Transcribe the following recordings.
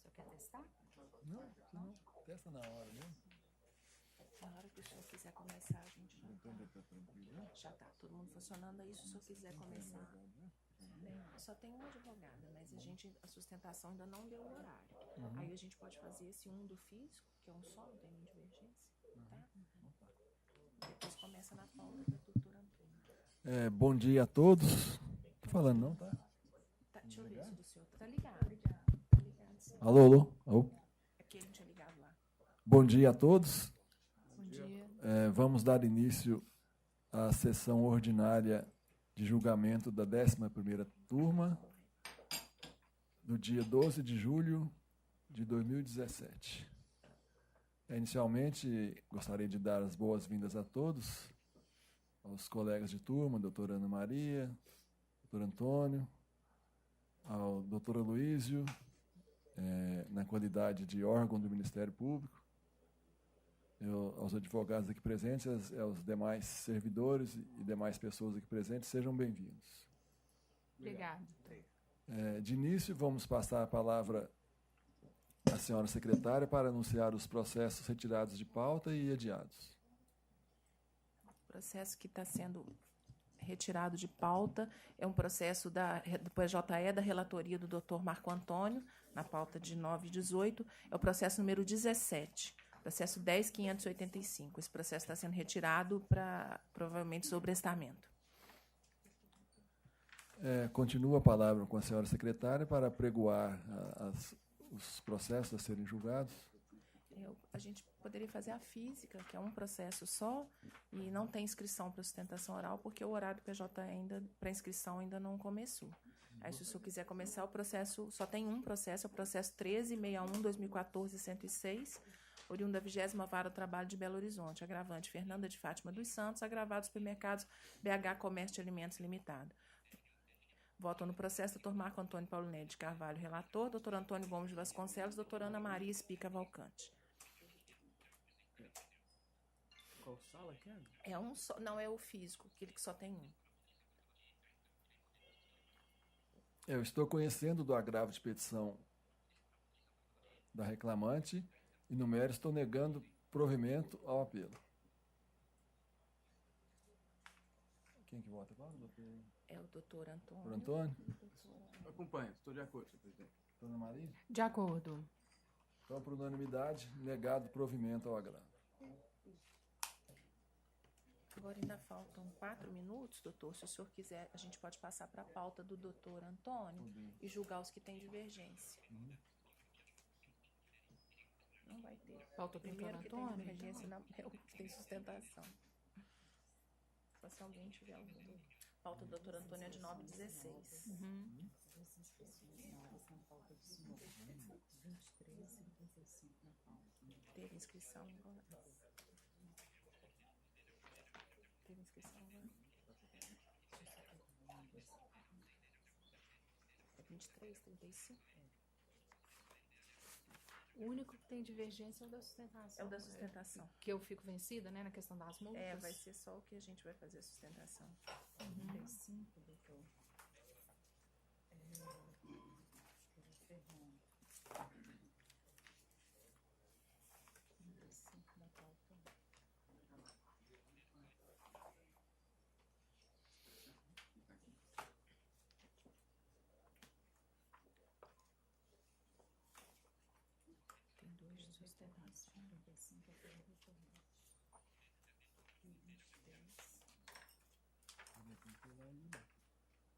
Você quer testar? Não. Testa na hora mesmo. Na hora que o senhor quiser começar, a gente já Então já tá tranquilo, né? já tá todo mundo funcionando. Aí, se o senhor quiser começar, só tem uma advogada, mas a sustentação ainda não deu o horário. Aí a gente pode fazer esse um do físico, que é um só, não tem nenhuma divergência, tá? Depois começa na pauta da doutora Antônia. Bom dia a todos. Tô falando não, tá? Tá, deixa eu ver se o do senhor tá ligado. Sim. Alô. É que ele não tinha ligado lá. Bom dia a todos. Bom dia. Vamos dar início à sessão ordinária de julgamento da 11ª turma do dia 12 de julho de 2017. Inicialmente, gostaria de dar as boas-vindas a todos, aos colegas de turma, doutora Ana Maria, doutor Antônio, ao doutor Aloísio, na qualidade de órgão do Ministério Público, aos advogados aqui presentes, aos demais servidores e demais pessoas aqui presentes, sejam bem-vindos. Obrigado. De início, vamos passar a palavra à senhora secretária para anunciar os processos retirados de pauta e adiados. O processo que está sendo retirado de pauta é um processo do PJE, da relatoria do doutor Marco Antônio, na pauta de 9 e 18, é o processo número 17, processo 10.585. Esse processo está sendo retirado para, provavelmente, sobrestamento. Continua a palavra com a senhora secretária para apregoar os processos a serem julgados. A gente poderia fazer a física, que é um processo só, e não tem inscrição para sustentação oral, porque o horário do PJ ainda, para inscrição, ainda não começou. Aí, se o senhor quiser começar, o processo, só tem um processo, é o processo 1361-2014-106, oriundo da 20ª Vara do Trabalho de Belo Horizonte, agravante Fernanda de Fátima dos Santos, agravado Supermercados BH Comércio de Alimentos Limitado. Votam no processo doutor Marco Antônio Paulinelli de Carvalho, relator, doutor Antônio Gomes de Vasconcelos, doutora Ana Maria Espica Valcante. Qual sala que é? É um só, não é o físico, aquele que só tem um. Eu estou conhecendo do agravo de petição da reclamante e, no mérito, estou negando provimento ao apelo. Quem que vota agora, doutor? É o doutor Antônio. Doutor Antônio? Acompanho, estou de acordo, senhor presidente. Dona Maria? De acordo. Então, por unanimidade, negado provimento ao agravo. Agora ainda faltam 4 minutos, doutor. Se o senhor quiser, a gente pode passar para a pauta do doutor Antônio e julgar os que têm divergência. Não vai ter. Pauta do Primeiro doutor que tem Antônio? divergência é o que tem sustentação. Se alguém tiver alguma. Pauta do doutor Antônio é de 9 e 16. Teve inscrição agora? Teve inscrição agora? É 23, 35? O único que tem divergência é o da sustentação. É o da sustentação. Que eu fico vencida, né, na questão das multas. Vai ser só o que a gente vai fazer a sustentação. 35, doutor. Da pauta. Tem 2 de sustentação. 35 é pelo retorno. E 23.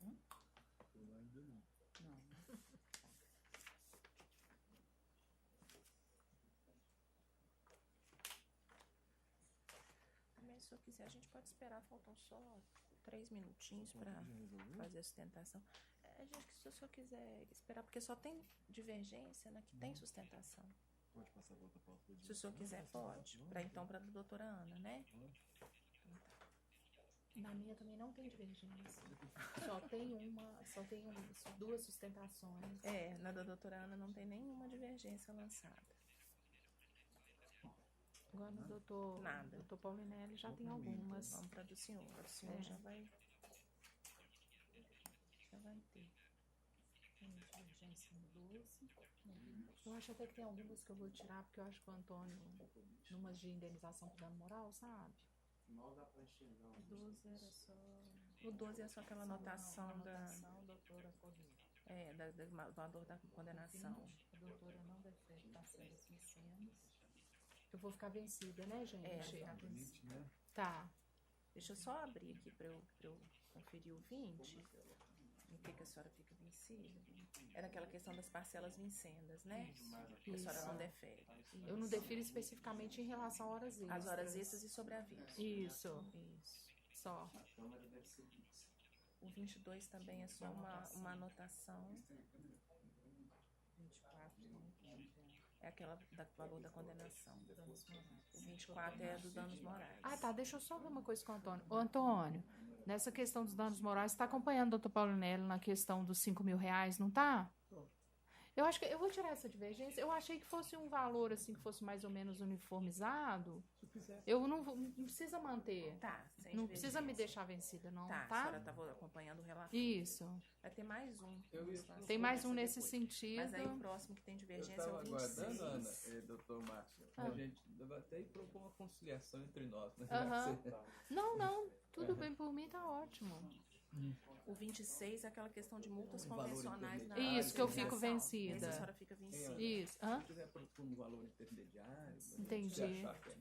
Não. Também, se o senhor quiser, a gente pode esperar. Faltam só 3 minutinhos para fazer a sustentação. Gente, se o senhor quiser esperar, porque só tem divergência na que tem sustentação. Pode passar a outra pauta. Se o senhor quiser, pode. Então, para a doutora Ana, né? Na minha também não tem divergência. Só tem duas sustentações. Na da doutora Ana não tem nenhuma divergência lançada. Agora no doutor Paulinelli já tem algumas. Vamos para a do senhor. A do senhor já vai... Eu acho até que tem algumas que eu vou tirar, porque eu acho que o Antônio, numas de indenização por dano moral, sabe? Mal dá pra enxergar. O 12 era só. O 12 é só aquela anotação Anotação, doutora Corrida. do valor da condenação. 20, a doutora não defende parcelas licenas. Eu vou ficar vencida, né, gente? Limite, né? Tá. Deixa eu só abrir aqui para eu conferir o 20. Em que a senhora fica vencida? Era aquela questão das parcelas vincendas, né? Que a senhora não defere. Eu não defiro especificamente em relação a horas extras. As horas extras e sobreaviso. Isso, Isso. só. O 22 também é só uma anotação. 24 não pode. É aquela do valor da condenação. Danos morais. O 24 é do danos morais. Ah, tá. Deixa eu só ver uma coisa com o Antônio. Ô, Antônio, nessa questão dos danos morais, você tá acompanhando o doutor Paulinelli na questão dos R$ 5.000, não tá? Eu acho que eu vou tirar essa divergência. Eu achei que fosse um valor assim que fosse mais ou menos uniformizado. Eu não precisa manter. Tá, sem Não precisa me divergência. deixar vencida, não, Tá, a tá? senhora estava acompanhando o relatório. Isso. Vai ter mais um. Tem mais um nesse Depois. sentido. Mas aí o próximo que tem Eu divergência é estava o 26. aguardando, Ana, doutor Márcio, Ah. a gente debater e propor uma conciliação entre nós, né? Aham. Não, tudo bem por mim, tá ótimo. O 26 é aquela questão de multas Um valor convencionais na intermediário. Isso, que eu fico indenização. vencida. Esse a senhora fica vencida. Isso. Hã? Se quiser propor um valor intermediário, mas Entendi. se achar que é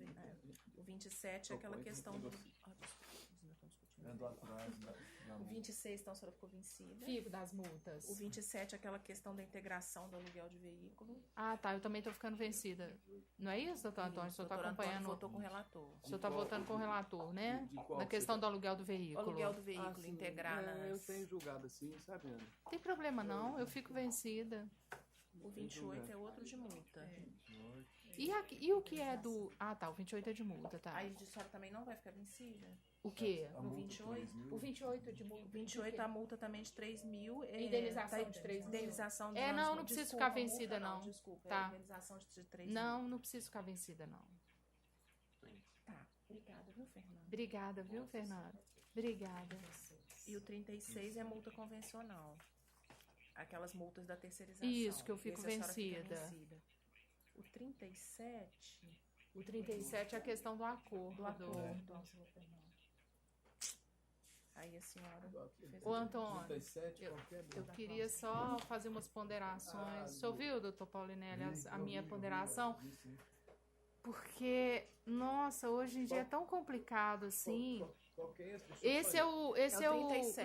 O 27 é aquela Propõe, questão do... negocia. Ah, desculpa, eles ainda estão discutindo. Vendo atrás na O 26, então, a senhora ficou vencida. Fico das multas. O 27 é aquela questão da integração do aluguel de veículo. Ah, tá. Eu também tô ficando vencida. Não é isso, doutor Antônio? O senhor tá Doutor Antônio acompanhando. votou com o relator. O senhor tá votando com o relator, né? De qual Na questão seja? do aluguel do O veículo. aluguel do veículo, sim, integrar eu nas... tenho julgado assim, sabe, Ana? Não tem problema, não. Eu fico vencida. O 28 é outro de multa. E o que é do. Ah, tá. O 28 é de multa, tá. Aí a senhora também não vai ficar vencida? O quê? A No multa, 28? 3.000. O 28 de multa. 28 a multa também de 3.000. Indenização de 3.000. Indenização de É, danos- não, não preciso desculpa, ficar vencida, multa não. Desculpa, Tá. indenização de 3.000. Não preciso ficar vencida, não. Tá, obrigada, viu, Fernanda? Obrigada, viu, Fernanda? Obrigada. E o 36 é multa convencional. Aquelas multas da terceirização. Isso, que eu fico Esse a senhora fica vencida. vencida. O 37... O 37 é a questão do acordo. Do acordo. Aí a senhora fez Ô, a- Antônio, 37, eu- qualquer Eu queria só fazer umas ponderações. O senhor viu, doutor Paulinelli, a minha ponderação? Porque, nossa, hoje em dia é tão complicado assim. Qualquer esse? Esse é o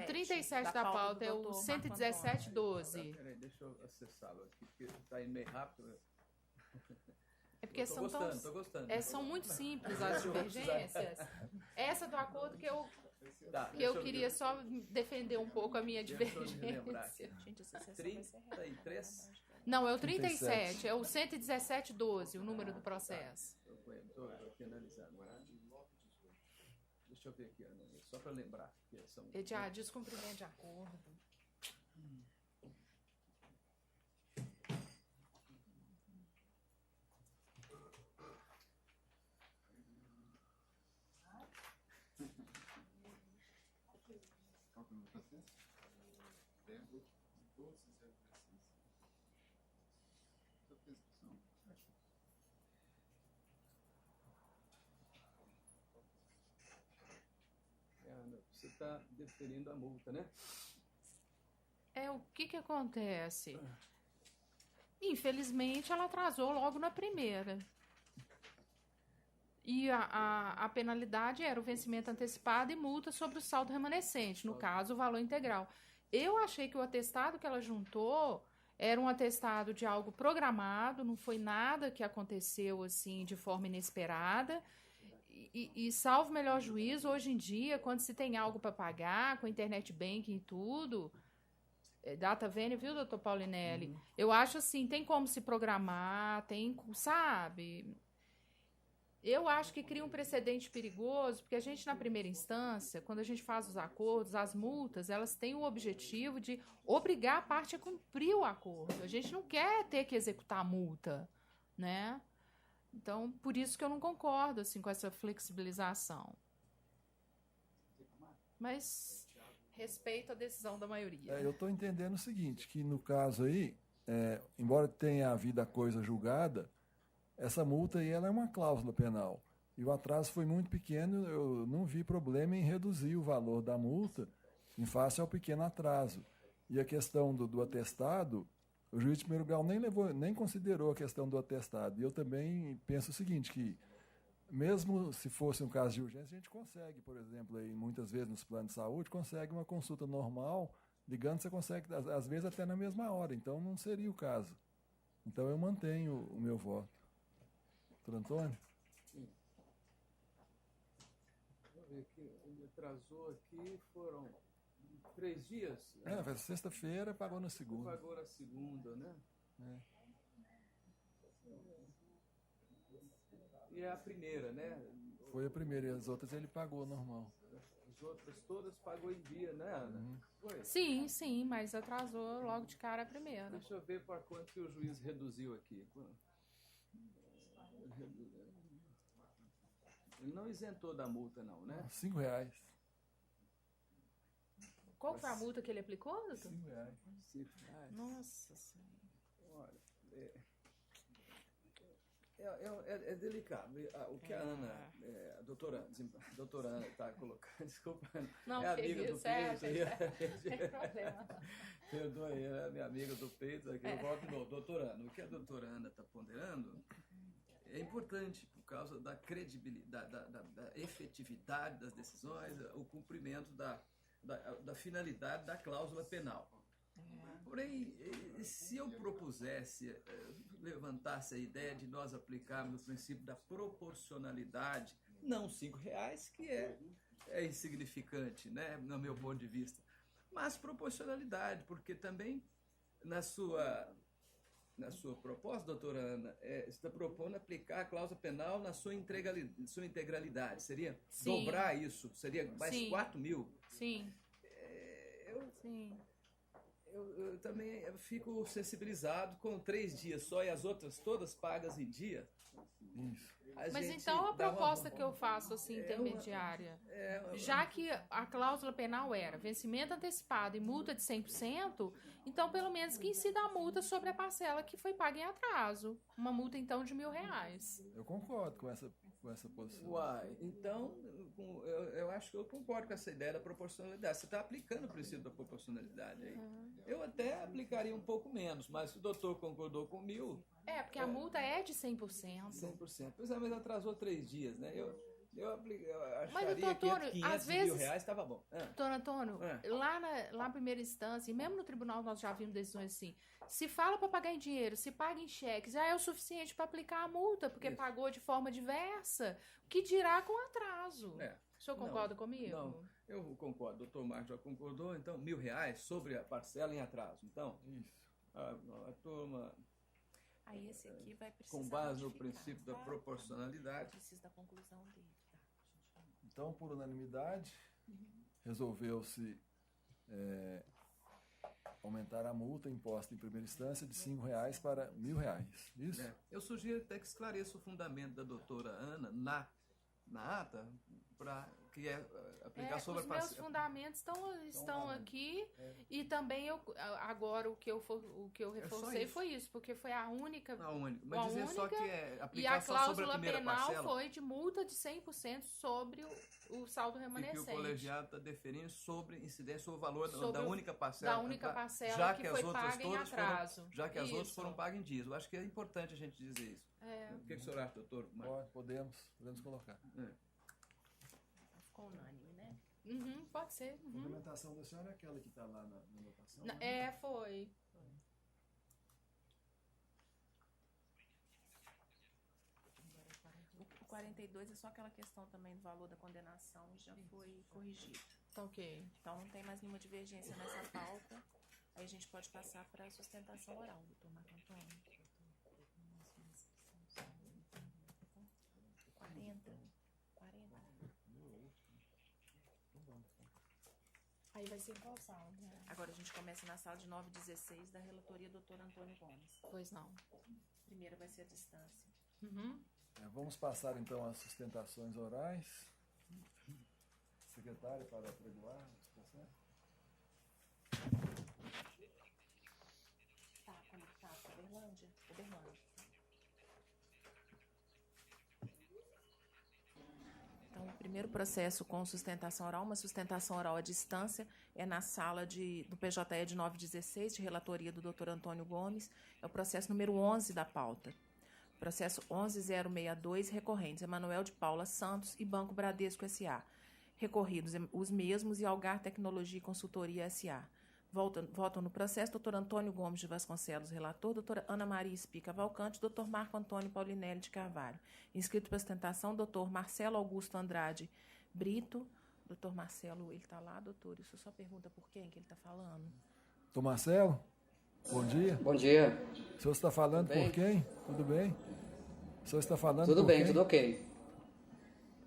37 da da pauta pauta, do é o doutor Marco 11712. Peraí, deixa eu acessá-lo aqui, porque tá indo meio rápido. É porque Tô são tão. gostando, tô gostando. São muito simples as divergências. Essa do acordo que Tá, eu queria só defender um pouco a minha Deixa eu relembrar divergência. aqui. Gente, essa sessão vai ser rápida. 33? Não, é o 37, é o 11712, o número do processo. Tô aqui analisando. Deixa eu ver aqui, Ana, só para lembrar. Que são... É de descumprimento de acordo. Qual que é o processo? Ana, você está deferindo a multa, né? O que acontece? Infelizmente, ela atrasou logo na primeira. E a penalidade era o vencimento antecipado e multa sobre o saldo remanescente, no caso, o valor integral. Eu achei que o atestado que ela juntou era um atestado de algo programado, não foi nada que aconteceu assim de forma inesperada. E salvo melhor juízo, hoje em dia, quando se tem algo para pagar, com internet banking e tudo, data vênia, viu, doutor Paulinelli? Eu acho assim, tem como se programar, sabe? Eu acho que cria um precedente perigoso, porque a gente, na primeira instância, quando a gente faz os acordos, as multas, elas têm o objetivo de obrigar a parte a cumprir o acordo. A gente não quer ter que executar a multa, né? Então, por isso que eu não concordo assim, com essa flexibilização. Mas respeito a decisão da maioria. Eu estou entendendo o seguinte, que no caso aí, embora tenha havido a coisa julgada, essa multa aí ela é uma cláusula penal. E o atraso foi muito pequeno, eu não vi problema em reduzir o valor da multa em face ao pequeno atraso. E a questão do atestado, o juiz de primeiro grau nem considerou a questão do atestado. E eu também penso o seguinte, que mesmo se fosse um caso de urgência, a gente consegue, por exemplo, aí, muitas vezes nos planos de saúde, consegue uma consulta normal, ligando você consegue, às vezes, até na mesma hora. Então, não seria o caso. Então, eu mantenho o meu voto. Doutor Antônio? Vamos ver aqui, ele atrasou aqui, foram 3 dias. Foi sexta-feira, pagou na segunda. Pagou na segunda, né? E é a primeira, né? Foi a primeira, e as outras ele pagou normal. As outras todas pagou em dia, né, Ana? Foi? Sim, mas atrasou logo de cara a primeira. Deixa eu ver para quanto que o juiz reduziu aqui. Ele não isentou da multa, não, né? R$5. Qual foi a multa que ele aplicou, doutor? R$5. Nossa Senhora. Olha, é delicado. O que a Ana, a doutora Ana está colocando, desculpa, Não, é amiga do peito. Sem problema. Perdoe, é minha amiga do peito. Aqui eu volto de novo. Doutora Ana, o que a doutora Ana está ponderando é importante por causa da credibilidade, da efetividade das decisões, o cumprimento da finalidade da cláusula penal. Porém, se eu propusesse, levantasse a ideia de nós aplicarmos o princípio da proporcionalidade, não R$5, que é insignificante, né, no meu ponto de vista, mas proporcionalidade, porque também na sua proposta, doutora Ana, você está propondo aplicar a cláusula penal na sua integralidade. Seria dobrar isso? Seria mais 4 mil? Sim. Sim. Eu também fico sensibilizado com 3 dias só e as outras todas pagas em dia. Isso. Mas então a proposta que eu faço, assim, intermediária, já que a cláusula penal era vencimento antecipado e multa de 100%, então pelo menos que incida a multa sobre a parcela que foi paga em atraso. Uma multa, então, de R$1.000. Eu concordo com essa posição. Uai, então, eu acho que eu concordo com essa ideia da proporcionalidade. Você está aplicando o princípio da proporcionalidade aí. Eu até aplicaria um pouco menos, mas se o doutor concordou com 1.000... Porque a multa é de 100%. 100%. Pois é, mas atrasou 3 dias, né? Eu acharia mas, doutor Antônio, que às R$500 vezes, mil estava bom. Doutor Antônio, lá na primeira instância, e mesmo no tribunal nós já vimos decisões assim, se fala para pagar em dinheiro, se paga em cheque, já é o suficiente para aplicar a multa, porque pagou de forma diversa, o que dirá com atraso. O senhor concorda comigo? Não, eu concordo. O doutor Marcos já concordou, então, R$1.000 sobre a parcela em atraso. Então, a turma... Aí esse aqui vai precisar com base no modificar, princípio da tá? proporcionalidade. Precisa da conclusão dele. Tá? Então, por unanimidade, resolveu-se aumentar a multa imposta em primeira instância de R$5 para R$1.000. Isso? Eu sugiro até que esclareça o fundamento da doutora Ana na ata, para que aplicar sobre a Os meus fundamentos estão aqui e também agora o que eu reforcei foi isso, porque foi a única. Mas dizer só que e a aplicar só sobre a cláusula primeira penal parcela. foi de multa de 100% sobre o saldo E que remanescente. o colegiado está deferindo sobre incidência sobre o valor Sobre da única parcela. Da única parcela já que que foi as outras paga em todas atraso. já que as outras Isso. foram pagas em dias. Eu acho que é importante a gente dizer isso. O que o senhor acha, doutor? Podemos colocar. Ficou unânime, né? Pode ser. A fundamentação da senhora é aquela que está lá na anotação? Foi. O 42 é só aquela questão também do valor da condenação e já foi corrigido. Ok. Então não tem mais nenhuma divergência nessa pauta. Aí a gente pode passar para a sustentação oral, doutor Marco Antônio. 40. Aí vai ser em qual sala? Agora a gente começa na sala de 916 da relatoria doutor Antônio Gomes. Pois não. Primeiro vai ser a distância. Vamos passar então às sustentações orais. Secretário, para apregoar a discussão. Tá, Uberlândia. Então, o primeiro processo com sustentação oral, uma sustentação oral à distância, é na sala do PJE de 916, de relatoria do Dr. Antônio Gomes. É o processo número 11 da pauta. Processo 11.062, recorrentes Emanuel de Paula Santos e Banco Bradesco S.A. Recorridos os mesmos e Algar Tecnologia e Consultoria S.A. Votam no processo Dr. Antônio Gomes de Vasconcelos, relator, doutora Ana Maria Espica Cavalcante, Dr. Marco Antônio Paulinelli de Carvalho. Inscrito para sustentação, Dr. Marcelo Augusto Andrade Brito. Doutor Marcelo, ele está lá, doutor? Isso só pergunta por quem que ele está falando. Doutor Marcelo, bom dia. Bom dia. O senhor está falando por quem? Tudo bem? O senhor está falando Tudo por bem, quem? tudo ok.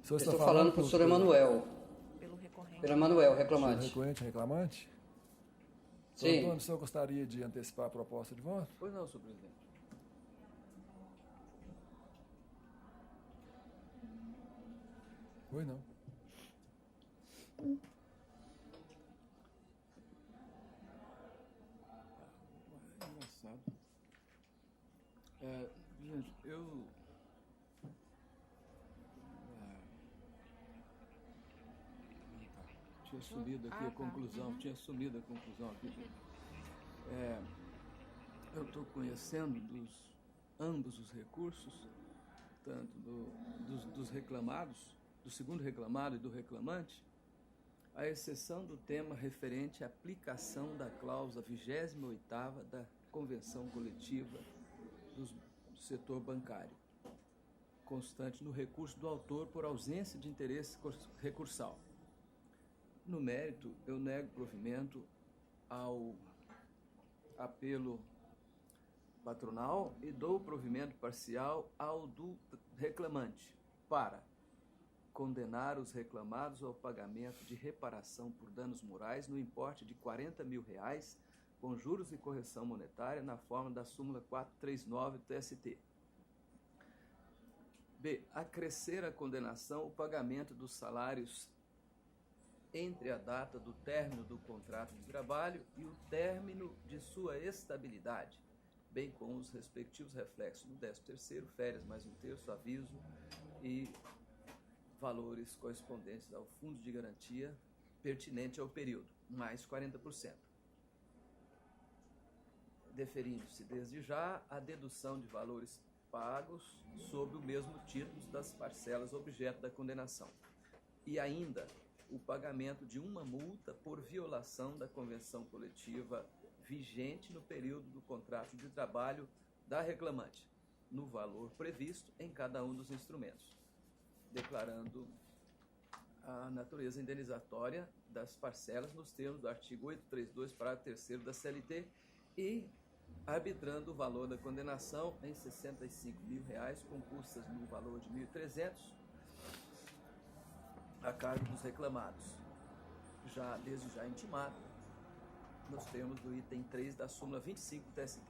O senhor está Estou falando para o senhor Emanuel. Pelo recorrente. Pelo Emanuel, reclamante. Recorrente, reclamante? Sim. Doutor Antônio, o senhor gostaria de antecipar a proposta de voto? Pois não, senhor presidente. Oi, não. Engraçado. Gente, eu... Tinha sumido aqui a conclusão, tinha sumido a conclusão aqui. Eu estou conhecendo ambos os recursos, tanto dos reclamados, do segundo reclamado e do reclamante, à exceção do tema referente à aplicação da cláusula 28ª da Convenção Coletiva do setor bancário, constante no recurso do autor por ausência de interesse recursal. No mérito, eu nego provimento ao apelo patronal e dou provimento parcial ao do reclamante para condenar os reclamados ao pagamento de reparação por danos morais no importe de R$40 mil, com juros e correção monetária, na forma da súmula 439 do TST. B. Acrescer a condenação o pagamento dos salários entre a data do término do contrato de trabalho e o término de sua estabilidade, bem como os respectivos reflexos do 13º, férias mais um terço, aviso e valores correspondentes ao fundo de garantia pertinente ao período, mais 40%. Deferindo-se desde já a dedução de valores pagos sob o mesmo título das parcelas objeto da condenação. E ainda o pagamento de uma multa por violação da convenção coletiva vigente no período do contrato de trabalho da reclamante, no valor previsto em cada um dos instrumentos, declarando a natureza indenizatória das parcelas nos termos do artigo 832, parágrafo 3º da CLT e arbitrando o valor da condenação em R$65 mil, com custas no valor de R$1.300, a cargo dos reclamados, desde já intimado, nos termos do item 3 da súmula 25 do TST.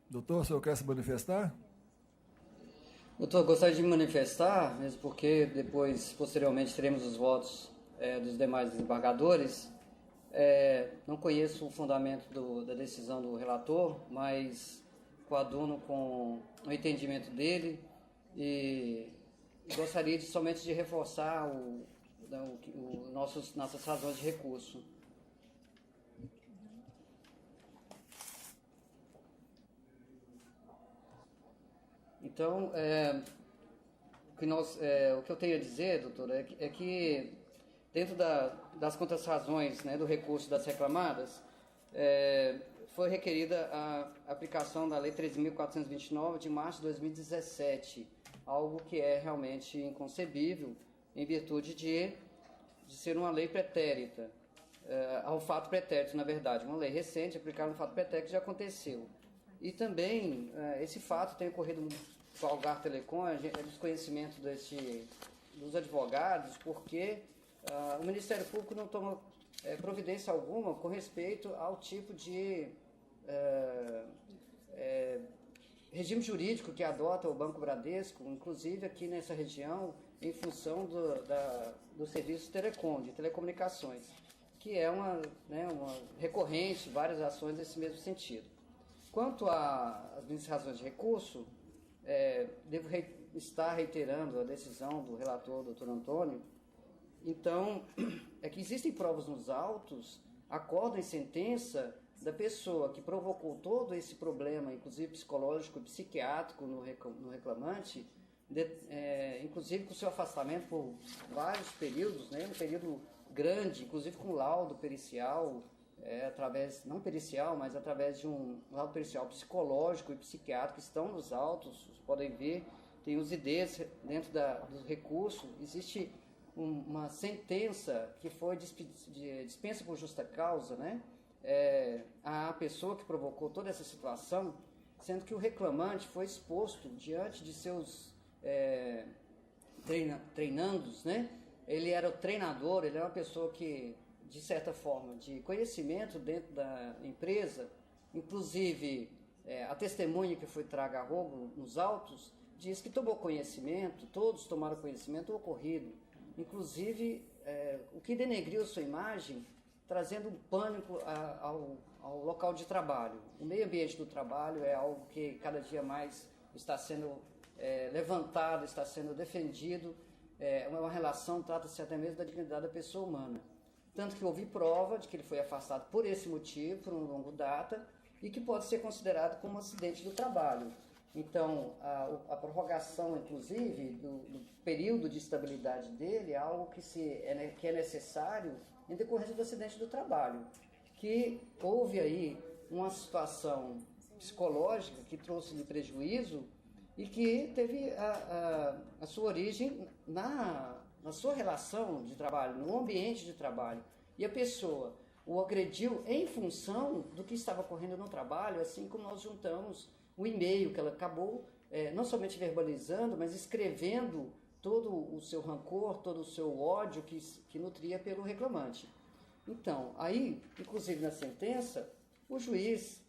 Doutor, o senhor quer se manifestar? Doutor, gostaria de me manifestar, mesmo porque depois, posteriormente, teremos os votos dos demais desembargadores. Não conheço o fundamento da decisão do relator, mas coaduno com o entendimento dele e gostaria somente de reforçar nossas razões de recurso. Então, o que eu tenho a dizer, doutor, é que dentro das contras-razões, né, do recurso das reclamadas, foi requerida a aplicação da Lei 13.429 de março de 2017, algo que é realmente inconcebível em virtude de ser uma lei pretérita, ao fato pretérito, na verdade, uma lei recente aplicada no fato pretérito que já aconteceu. E também esse fato tem ocorrido com a Algar Telecom, é desconhecimento dos advogados, porque o Ministério Público não toma providência alguma com respeito ao tipo de regime jurídico que adota o Banco Bradesco, inclusive aqui nessa região, em função do serviço telecom, de telecomunicações. que é uma recorrente, várias ações nesse mesmo sentido. Quanto às minhas razões de recurso, devo estar reiterando a decisão do relator, doutor Antônio. Então, é que existem provas nos autos, acordo em sentença da pessoa que provocou todo esse problema, inclusive psicológico e psiquiátrico no reclamante, inclusive com seu afastamento por vários períodos, né, um período grande, inclusive com laudo pericial, não pericial, mas através de um laudo pericial psicológico e psiquiátrico, que estão nos autos, vocês podem ver, tem os IDs dentro do recurso, existe uma sentença que foi dispensa por justa causa, né, a pessoa que provocou toda essa situação, sendo que o reclamante foi exposto diante de seus treinandos, né? Ele era o treinador, ele era uma pessoa que, de certa forma, de conhecimento dentro da empresa, inclusive a testemunha que foi traga a rogo nos autos, diz que tomou conhecimento, todos tomaram conhecimento do ocorrido, inclusive o que denegriu sua imagem, trazendo um pânico ao local de trabalho. O meio ambiente do trabalho é algo que cada dia mais está sendo levantado, está sendo defendido, uma relação, trata-se até mesmo da dignidade da pessoa humana. Tanto que houve prova de que ele foi afastado por esse motivo, por uma longa data, e que pode ser considerado como um acidente do trabalho. Então, a prorrogação, inclusive, do período de estabilidade dele é algo que é necessário em decorrência do acidente do trabalho, que houve aí uma situação psicológica que trouxe-lhe prejuízo e que teve a sua origem na sua relação de trabalho, no ambiente de trabalho. E a pessoa o agrediu em função do que estava ocorrendo no trabalho, assim como nós juntamos o e-mail que ela acabou não somente verbalizando, mas escrevendo todo o seu rancor, todo o seu ódio que nutria pelo reclamante. Então, aí, inclusive na sentença, o juiz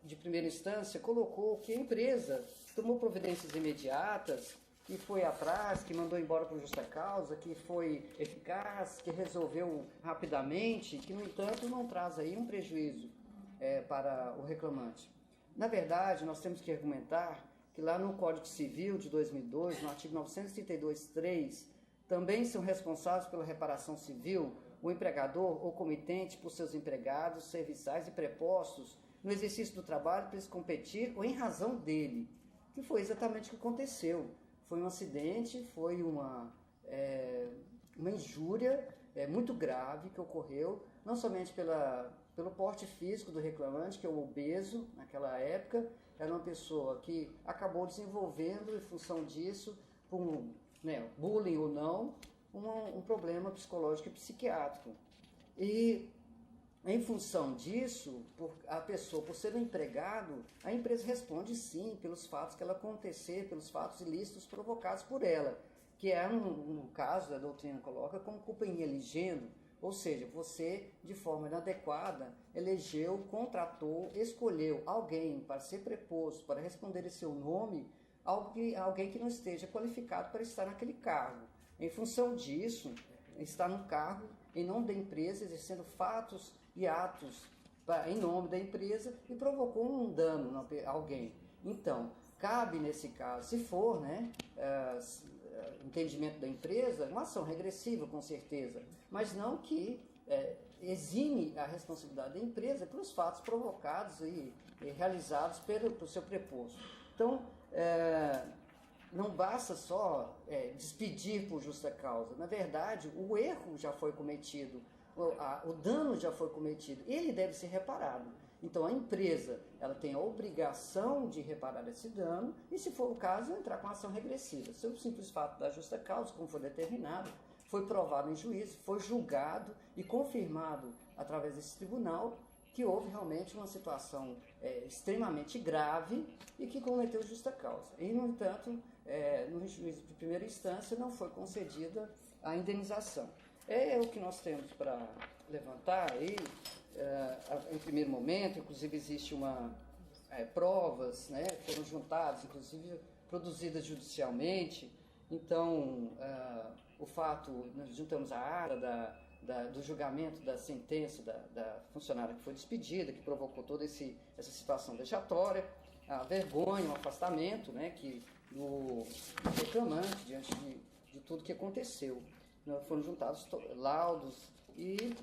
de primeira instância colocou que a empresa tomou providências imediatas, que foi atrás, que mandou embora por justa causa, que foi eficaz, que resolveu rapidamente, que, no entanto, não traz aí um prejuízo para o reclamante. Na verdade, nós temos que argumentar que lá no Código Civil de 2002, no artigo 932.3, também são responsáveis pela reparação civil o empregador ou comitente por seus empregados, serviçais e prepostos no exercício do trabalho para eles competir ou em razão dele, que foi exatamente o que aconteceu. Foi um acidente, foi uma injúria muito grave que ocorreu, não somente pelo porte físico do reclamante, que é o obeso naquela época, era uma pessoa que acabou desenvolvendo, em função disso, por bullying ou não, um problema psicológico e psiquiátrico. E, em função disso, a pessoa, por ser um empregado, a empresa responde sim pelos fatos que ela acontecer, pelos fatos ilícitos provocados por ela, que no caso, a doutrina coloca como culpa in eligendo, ou seja, você, de forma inadequada, elegeu, contratou, escolheu alguém para ser preposto, para responder em seu nome, alguém que não esteja qualificado para estar naquele cargo. Em função disso, está no cargo, em nome da empresa, exercendo fatos e atos em nome da empresa e provocou um dano a alguém. Então, cabe nesse caso, se for entendimento da empresa, uma ação regressiva, com certeza, mas não que exime a responsabilidade da empresa pelos fatos provocados e realizados pelo seu preposto. Então, não basta só despedir por justa causa. Na verdade, o erro já foi cometido, o dano já foi cometido, ele deve ser reparado. Então, a empresa ela tem a obrigação de reparar esse dano e, se for o caso, entrar com ação regressiva. Se o simples fato da justa causa, como foi determinado, foi provado em juízo, foi julgado e confirmado através desse tribunal que houve realmente uma situação extremamente grave e que cometeu justa causa. E, no entanto, no juízo de primeira instância não foi concedida a indenização. É o que nós temos para levantar aí, em primeiro momento. Inclusive existe provas, foram juntadas, inclusive produzidas judicialmente. Então, o fato, nós juntamos a ata do julgamento da sentença da funcionária que foi despedida, que provocou toda essa situação vexatória, a vergonha, o afastamento, né, do reclamante diante de tudo que aconteceu. Foram juntados laudos e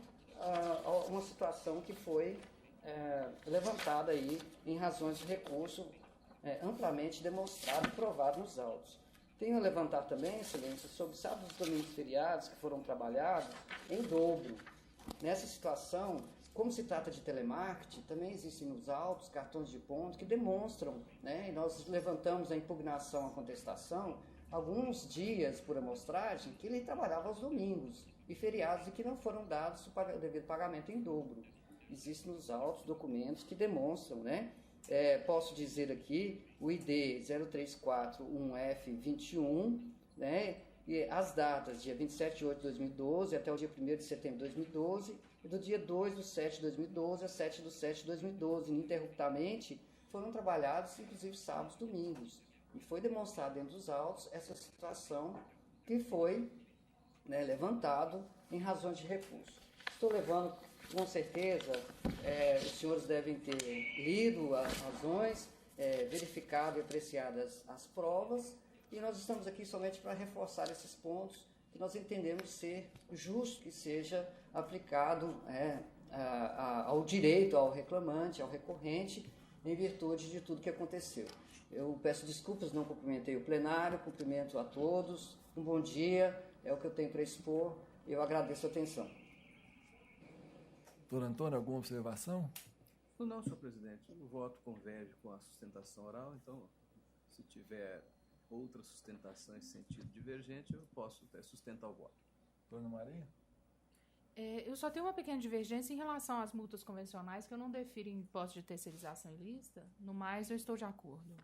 uma situação que foi levantada aí em razões de recurso amplamente demonstrado e provado nos autos. Tenho a levantar também, Excelência, sobre sábados, domingos e feriados que foram trabalhados em dobro. Nessa situação, como se trata de telemarketing, também existem nos autos cartões de ponto que demonstram, né, e nós levantamos a impugnação, a contestação, alguns dias por amostragem que ele trabalhava aos domingos e feriados e que não foram dados o devido pagamento em dobro. Existem nos autos documentos que demonstram, né? Posso dizer aqui o ID 0341F21, né? E as datas, dia 27 de 8 de 2012 até o dia 1º de setembro de 2012, e do dia 2 de 7 de 2012 a 7 de 7 de 2012, ininterruptamente, foram trabalhados, inclusive, sábados e domingos. E foi demonstrado dentro dos autos essa situação que foi, né, levantado em razões de recurso. Estou levando, com certeza, os senhores devem ter lido as razões, verificado e apreciado as provas, e nós estamos aqui somente para reforçar esses pontos que nós entendemos ser justo que seja aplicado ao direito, ao reclamante, ao recorrente, em virtude de tudo que aconteceu. Eu peço desculpas, não cumprimentei o plenário, cumprimento a todos, um bom dia, é o que eu tenho para expor, eu agradeço a atenção. Doutor Antônio, alguma observação? Não, senhor presidente, o voto converge com a sustentação oral, então, se tiver outra sustentação em sentido divergente, eu posso até sustentar o voto. Doutora Ana Maria? Eu só tenho uma pequena divergência em relação às multas convencionais, que eu não defiro em hipótese de terceirização ilícita, no mais eu estou de acordo.